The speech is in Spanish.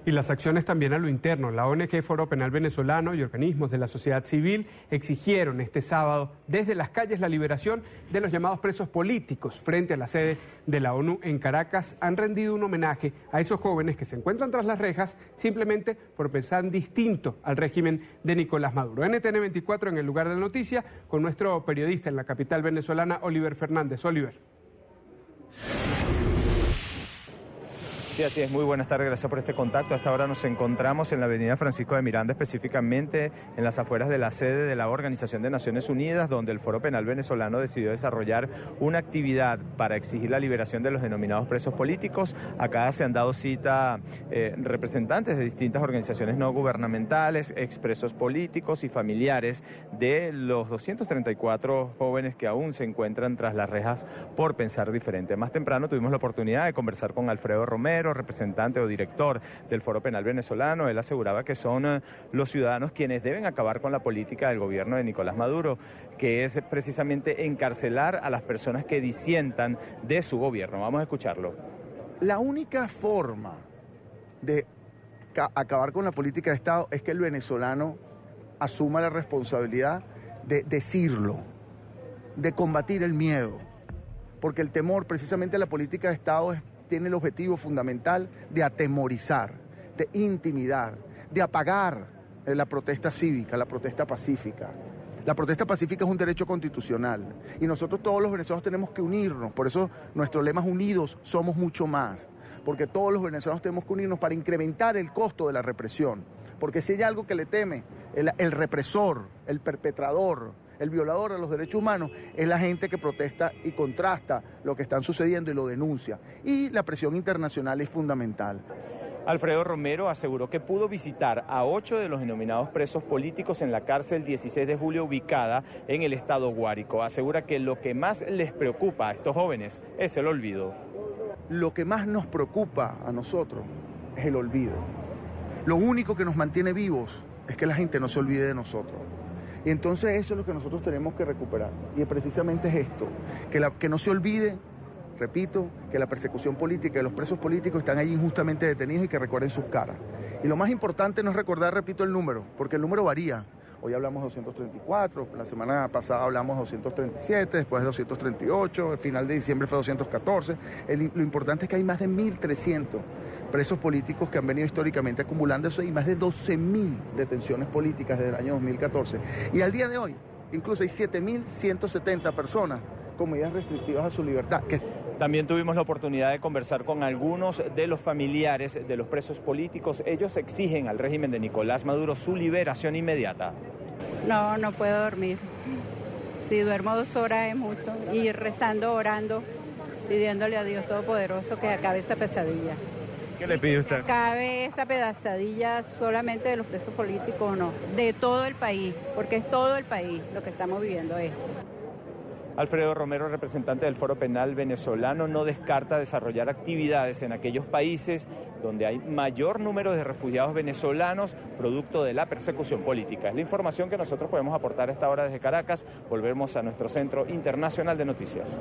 Y las acciones también a lo interno. La ONG Foro Penal Venezolano y organismos de la sociedad civil exigieron este sábado desde las calles la liberación de los llamados presos políticos. Frente a la sede de la ONU en Caracas han rendido un homenaje a esos jóvenes que se encuentran tras las rejas simplemente por pensar distinto al régimen de Nicolás Maduro. NTN 24 en el lugar de la noticia con nuestro periodista en la capital venezolana, Oliver Fernández. Oliver. Sí, así es. Muy buenas tardes, gracias por este contacto. Hasta ahora nos encontramos en la avenida Francisco de Miranda, específicamente en las afueras de la sede de la Organización de Naciones Unidas, donde el Foro Penal Venezolano decidió desarrollar una actividad para exigir la liberación de los denominados presos políticos. Acá se han dado cita representantes de distintas organizaciones no gubernamentales, expresos políticos y familiares de los 234 jóvenes que aún se encuentran tras las rejas por pensar diferente. Más temprano tuvimos la oportunidad de conversar con Alfredo Romero, representante o director del Foro Penal Venezolano. Él aseguraba que son los ciudadanos quienes deben acabar con la política del gobierno de Nicolás Maduro, que es precisamente encarcelar a las personas que disientan de su gobierno. Vamos a escucharlo. La única forma de acabar con la política de Estado es que el venezolano asuma la responsabilidad de decirlo, de combatir el miedo, porque el temor, precisamente la política de Estado tiene el objetivo fundamental de atemorizar, de intimidar, de apagar la protesta cívica, la protesta pacífica. La protesta pacífica es un derecho constitucional y nosotros todos los venezolanos tenemos que unirnos, por eso nuestro lema es unidos somos mucho más, porque todos los venezolanos tenemos que unirnos para incrementar el costo de la represión, porque si hay algo que le teme el represor, el perpetrador, el violador de los derechos humanos, es la gente que protesta y contrasta lo que está sucediendo y lo denuncia. Y la presión internacional es fundamental. Alfredo Romero aseguró que pudo visitar a 8 de los denominados presos políticos en la cárcel 16 de julio ubicada en el estado Guárico. Asegura que lo que más les preocupa a estos jóvenes es el olvido. Lo que más nos preocupa a nosotros es el olvido. Lo único que nos mantiene vivos es que la gente no se olvide de nosotros. Y entonces eso es lo que nosotros tenemos que recuperar. Y precisamente es esto, que no se olvide, repito, que la persecución política de los presos políticos están ahí injustamente detenidos y que recuerden sus caras. Y lo más importante no es recordar, repito, el número, porque el número varía. Hoy hablamos de 234, la semana pasada hablamos de 237, después de 238, el final de diciembre fue 214. Lo importante es que hay más de 1.300 presos políticos que han venido históricamente acumulando eso y más de 12.000 detenciones políticas desde el año 2014. Y al día de hoy, incluso hay 7.170 personas con medidas restrictivas a su libertad. También tuvimos la oportunidad de conversar con algunos de los familiares de los presos políticos. Ellos exigen al régimen de Nicolás Maduro su liberación inmediata. No puedo dormir. Si duermo 2 horas es mucho. Y rezando, orando, pidiéndole a Dios Todopoderoso que acabe esa pesadilla. ¿Qué le pide usted? Que acabe esa pesadilla solamente de los presos políticos, no, de todo el país, porque es todo el país lo que estamos viviendo esto. Alfredo Romero, representante del Foro Penal Venezolano, no descarta desarrollar actividades en aquellos países donde hay mayor número de refugiados venezolanos producto de la persecución política. Es la información que nosotros podemos aportar a esta hora desde Caracas. Volvemos a nuestro Centro Internacional de Noticias.